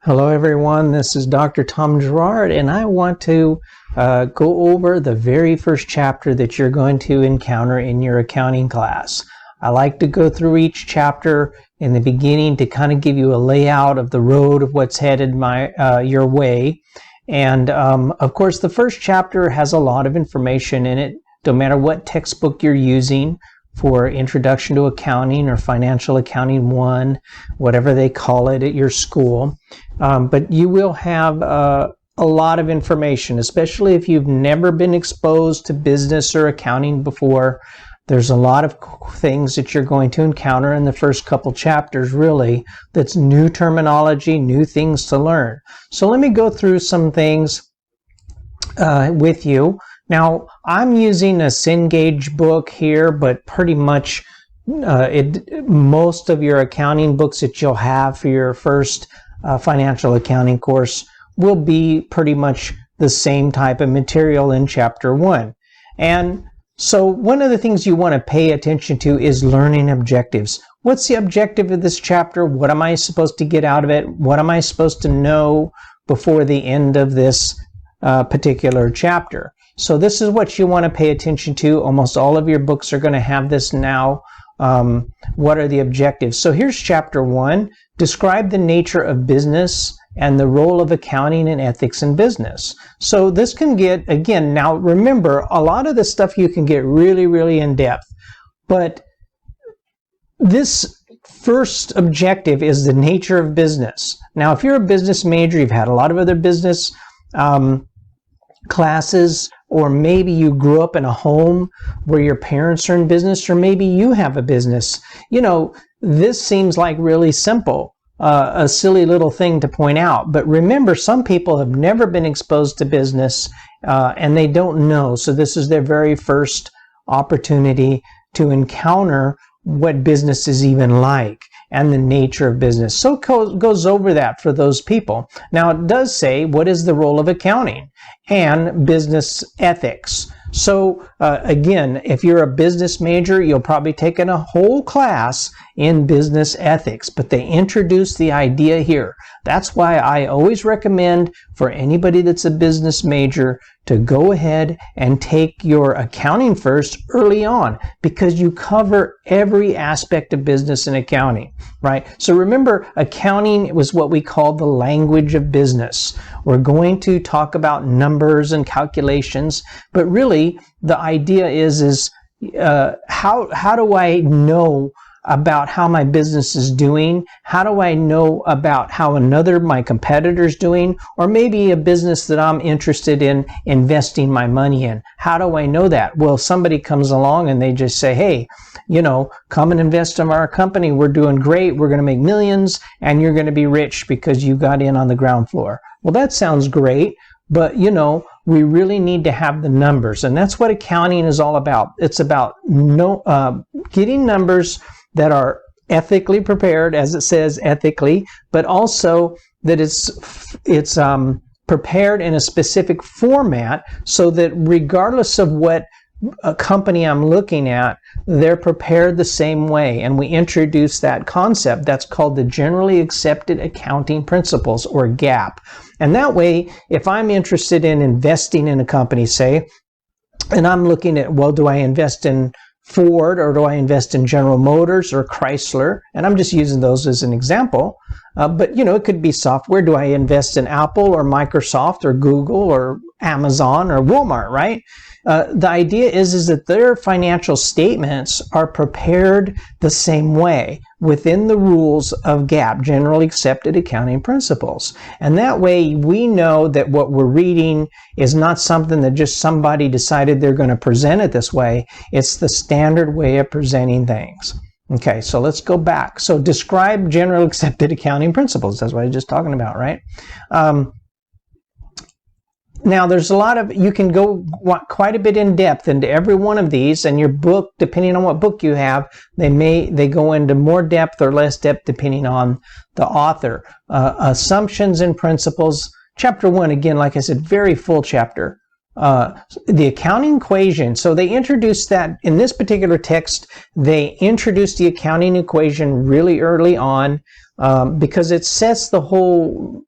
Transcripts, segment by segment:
Hello everyone, this is Dr. Tom Gerard, and I want to go over the very first chapter that you're going to encounter in your accounting class. I like to go through each chapter in the beginning to kind of give you a layout of the road of what's headed your way. And of course, the first chapter has a lot of information in it, no matter what textbook you're using for Introduction to Accounting or Financial Accounting 1, whatever they call it at your school. But you will have a lot of information, especially if you've never been exposed to business or accounting before. There's a lot of things that you're going to encounter in the first couple chapters, really, that's new terminology, new things to learn. So let me go through some things with you. Now, I'm using a Cengage book here, but pretty much most of your accounting books that you'll have for your first financial accounting course will be pretty much the same type of material in Chapter 1. And so one of the things you want to pay attention to is learning objectives. What's the objective of this chapter? What am I supposed to get out of it? What am I supposed to know before the end of this particular chapter? So this is what you want to pay attention to. Almost all of your books are going to have this now. What are the objectives? So here's Chapter 1. Describe the nature of business and the role of accounting and ethics in business. So this can get, again, now remember, a lot of this stuff you can get really, really in depth. But this first objective is the nature of business. Now, if you're a business major, you've had a lot of other business classes, or maybe you grew up in a home where your parents are in business, or maybe you have a business. You know, this seems like really simple, a silly little thing to point out. But remember, some people have never been exposed to business and they don't know. So this is their very first opportunity to encounter what business is even like and the nature of business. So it goes over that for those people. Now, it does say, what is the role of accounting and business ethics? So again, if you're a business major, you'll probably take in a whole class in business ethics, but they introduce the idea here. That's why I always recommend for anybody that's a business major to go ahead and take your accounting first early on, because you cover every aspect of business and accounting, right? So remember, accounting was what we call the language of business. We're going to talk about numbers and calculations, but really the idea is how do I know about how my business is doing? How do I know about how my competitor's doing? Or maybe a business that I'm interested in investing my money in. How do I know that? Well, somebody comes along and they just say, hey, you know, come and invest in our company. We're doing great. We're going to make millions and you're going to be rich because you got in on the ground floor. Well, that sounds great, but you know, we really need to have the numbers. And that's what accounting is all about. It's about getting numbers that are ethically prepared, as it says ethically, but also that it's prepared in a specific format so that regardless of what a company I'm looking at, they're prepared the same way. And we introduce that concept. That's called the Generally Accepted Accounting Principles, or GAAP. And that way, if I'm interested in investing in a company, say, and I'm looking at, well, do I invest in Ford, or do I invest in General Motors or Chrysler? And I'm just using those as an example. But, you know, it could be software. Do I invest in Apple or Microsoft or Google or Amazon or Walmart, right? The idea is that their financial statements are prepared the same way within the rules of GAAP, Generally Accepted Accounting Principles. And that way we know that what we're reading is not something that just somebody decided they're going to present it this way. It's the standard way of presenting things. Okay, so let's go back. So describe Generally Accepted Accounting Principles. That's what I was just talking about, right? Now, there's a lot of, you can go quite a bit in depth into every one of these, and your book, depending on what book you have, they go into more depth or less depth depending on the author. Assumptions and principles. Chapter 1, again, like I said, very full chapter. The accounting equation. So they introduced that in this particular text. They introduced the accounting equation really early on because it sets the whole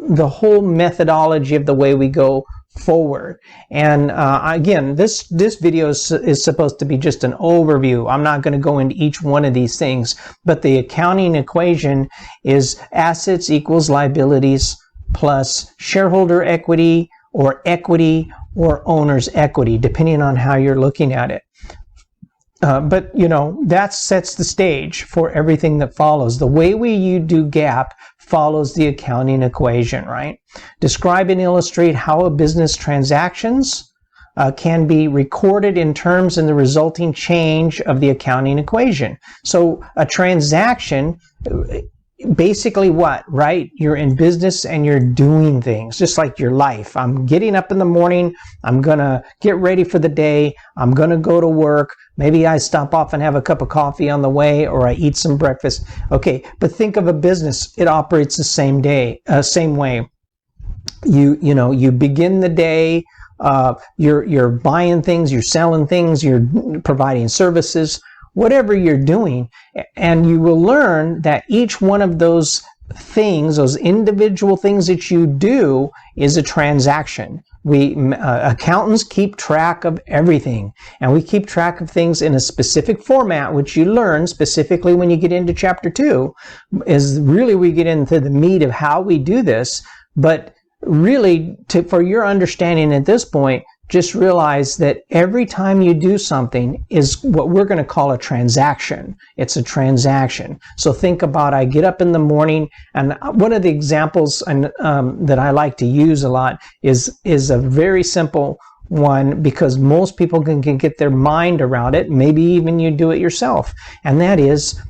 the whole methodology of the way we go forward. And again, this video is supposed to be just an overview. I'm not going to go into each one of these things, but the accounting equation is assets equals liabilities plus shareholder equity or owner's equity, depending on how you're looking at it. But you know, that sets the stage for everything that follows. The way you do GAAP follows the accounting equation, right? Describe and illustrate how a business transactions can be recorded in terms and the resulting change of the accounting equation. So a transaction, basically what, right? You're in business and you're doing things, just like your life. I'm getting up in the morning, I'm gonna get ready for the day, I'm gonna go to work, maybe I stop off and have a cup of coffee on the way, or I eat some breakfast. Okay, but think of a business, it operates the same way. You begin the day, you're buying things, you're selling things, you're providing services, whatever you're doing, and you will learn that each one of those things, those individual things that you do, is a transaction. Accountants keep track of everything, and we keep track of things in a specific format, which you learn specifically when you get into chapter 2, is really we get into the meat of how we do this. But really, for your understanding at this point, just realize that every time you do something is what we're going to call a transaction. It's a transaction. So think about, I get up in the morning, and one of the examples that I like to use a lot is a very simple one, because most people can get their mind around it. Maybe even you do it yourself. And that is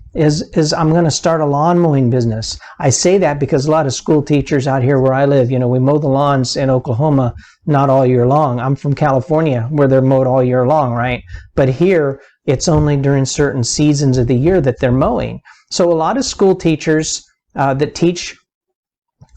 I'm going to start a lawn mowing business. I say that because a lot of school teachers out here where I live, you know, we mow the lawns in Oklahoma not all year long. I'm from California where they're mowed all year long, right? But here it's only during certain seasons of the year that they're mowing. So a lot of school teachers that teach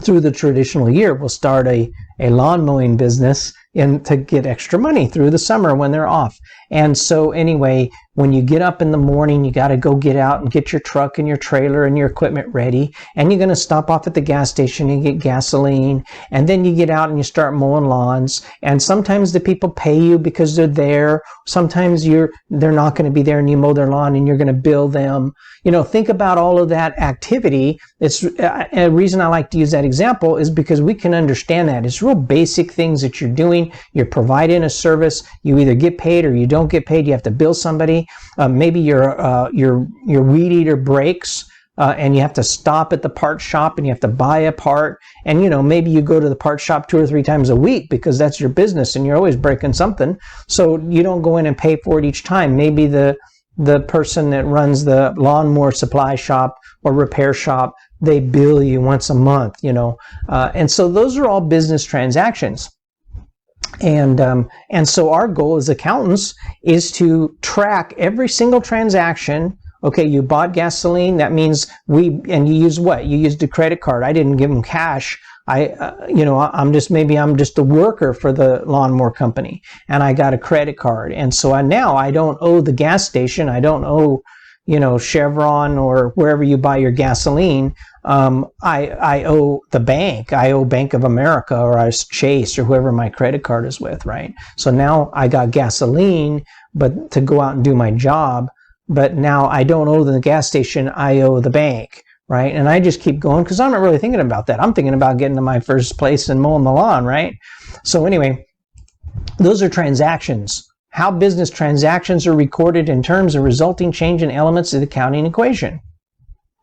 through the traditional year will start a lawn mowing business to get extra money through the summer when they're off. And so anyway, when you get up in the morning, you got to go get out and get your truck and your trailer and your equipment ready. And you're going to stop off at the gas station and get gasoline. And then you get out and you start mowing lawns. And sometimes the people pay you because they're there. Sometimes they're not going to be there and you mow their lawn and you're going to bill them. You know, think about all of that activity. It's a reason I like to use that example is because we can understand that. It's real basic things that you're doing. You're providing a service. You either get paid or you don't get paid. You have to bill somebody. Maybe your weed eater breaks and you have to stop at the part shop and you have to buy a part. And you know, maybe you go to the part shop 2 or 3 times a week because that's your business and you're always breaking something. So you don't go in and pay for it each time. Maybe the person that runs the lawnmower supply shop or repair shop, they bill you once a month, you know. And so those are all business transactions. And so our goal as accountants is to track every single transaction. Okay, you bought gasoline. That means and you use what? You used a credit card. I didn't give them cash. I'm just a worker for the lawnmower company, and I got a credit card. And so now I don't owe the gas station. I don't owe, Chevron or wherever you buy your gasoline. I owe the bank. I owe Bank of America or Chase or whoever my credit card is with, right? So now I got gasoline, but to go out and do my job. But now I don't owe the gas station. I owe the bank, right? And I just keep going because I'm not really thinking about that. I'm thinking about getting to my first place and mowing the lawn, right? So anyway, those are transactions. How business transactions are recorded in terms of resulting change in elements of the accounting equation.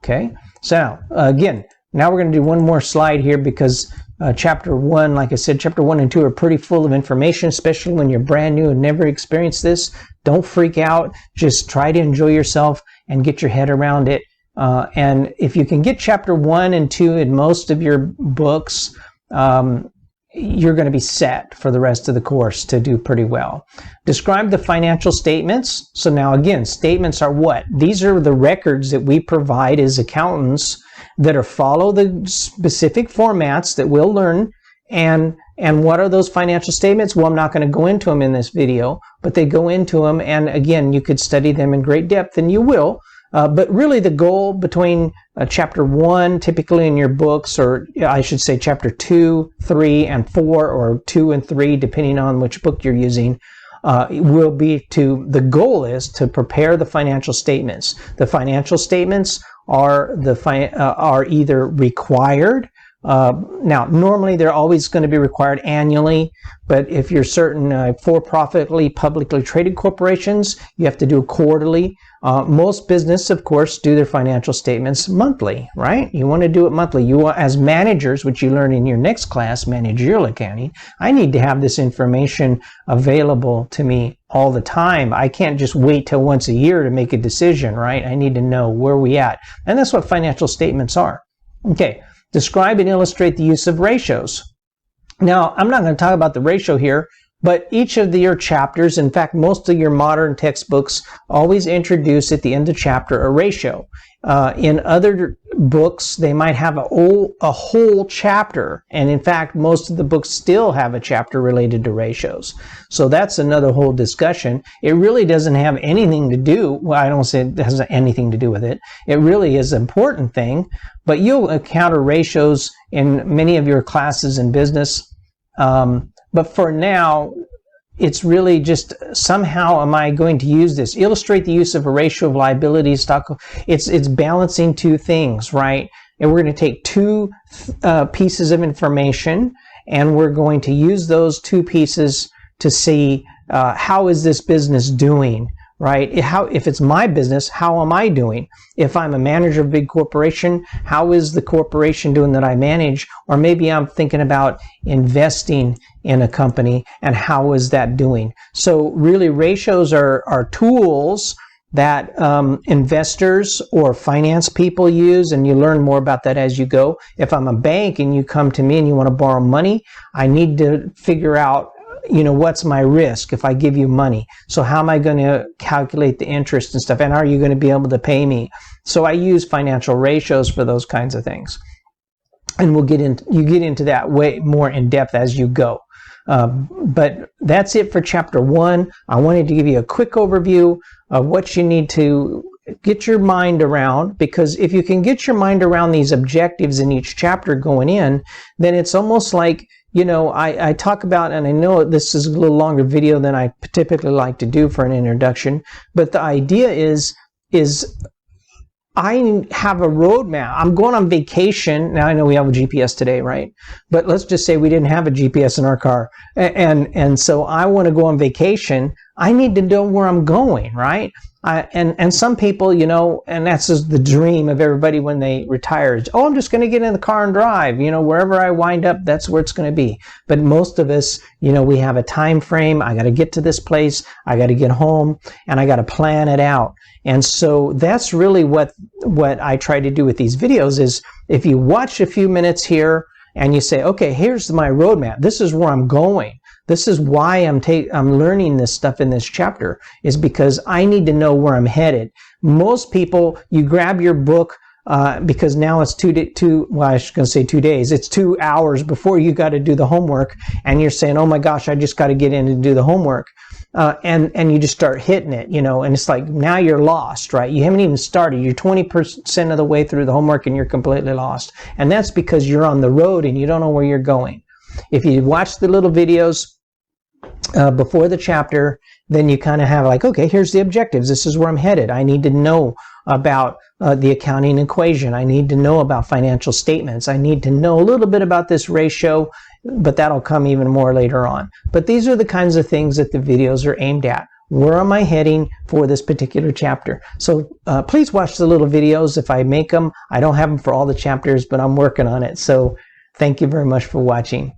Okay, so again, now we're going to do one more slide here because chapter 1, like I said, chapter 1 and 2 are pretty full of information, especially when you're brand new and never experienced this. Don't freak out. Just try to enjoy yourself and get your head around it. And if you can get chapter 1 and 2 in most of your books, you're going to be set for the rest of the course to do pretty well. Describe the financial statements. So now again, statements are what? These are the records that we provide as accountants that follow the specific formats that we'll learn. And what are those financial statements? Well, I'm not going to go into them in this video, but they go into them. And again, you could study them in great depth, and you will. But really the goal between chapter 1, typically in your books, or I should say chapter 2, 3, and 4, or 2 and 3, depending on which book you're using, will be the goal is to prepare the financial statements. The financial statements are either required. Now, normally they're always going to be required annually, but if you're certain for-profitly, publicly traded corporations, you have to do quarterly. Most business, of course, do their financial statements monthly, right? You want to do it monthly. You want, as managers, which you learn in your next class, managerial accounting, I need to have this information available to me all the time. I can't just wait till once a year to make a decision, right? I need to know where we at. And that's what financial statements are. Okay. Describe and illustrate the use of ratios. Now, I'm not going to talk about the ratio here, but each of your chapters, in fact, most of your modern textbooks always introduce at the end of chapter a ratio. In other books, they might have a whole chapter, and in fact, most of the books still have a chapter related to ratios. So that's another whole discussion. It really doesn't have anything to do, well, I don't say it has anything to do with it. It really is an important thing, but you'll encounter ratios in many of your classes in business. But for now, it's really just somehow am I going to use this? Illustrate the use of a ratio of liability stock. It's balancing two things, right? And we're going to take two pieces of information, and we're going to use those two pieces to see how is this business doing, right? If it's my business, how am I doing? If I'm a manager of a big corporation, how is the corporation doing that I manage? Or maybe I'm thinking about investing in a company, and how is that doing? So really ratios are tools that investors or finance people use, and you learn more about that as you go. If I'm a bank and you come to me and you want to borrow money, I need to figure out, what's my risk if I give you money? So how am I going to calculate the interest and stuff? And are you going to be able to pay me? So I use financial ratios for those kinds of things. And you get into that way more in depth as you go. But that's it for chapter 1. I wanted to give you a quick overview of what you need to get your mind around, because if you can get your mind around these objectives in each chapter going in, then it's almost like, I talk about, and I know this is a little longer video than I typically like to do for an introduction, but the idea is I have a roadmap. I'm going on vacation. Now I know we have a GPS today, right? But let's just say we didn't have a GPS in our car. And so I want to go on vacation. I need to know where I'm going, right? And some people, and that's just the dream of everybody when they retire. I'm just going to get in the car and drive. Wherever I wind up, that's where it's going to be. But most of us, we have a time frame. I got to get to this place. I got to get home, and I got to plan it out. And so that's really what I try to do with these videos is if you watch a few minutes here and you say, okay, here's my roadmap. This is where I'm going. This is why I'm learning this stuff in this chapter, is because I need to know where I'm headed. Most people, you grab your book because now it's 2 days. It's 2 hours before you got to do the homework, and you're saying, oh my gosh, I just got to get in and do the homework. And you just start hitting it, and it's like now you're lost, right? You haven't even started. You're 20% of the way through the homework and you're completely lost. And that's because you're on the road and you don't know where you're going. If you watch the little videos before the chapter, then you kind of have like, okay, here's the objectives. This is where I'm headed. I need to know about the accounting equation. I need to know about financial statements. I need to know a little bit about this ratio, but that'll come even more later on. But these are the kinds of things that the videos are aimed at. Where am I heading for this particular chapter? So please watch the little videos if I make them. I don't have them for all the chapters, but I'm working on it. So thank you very much for watching.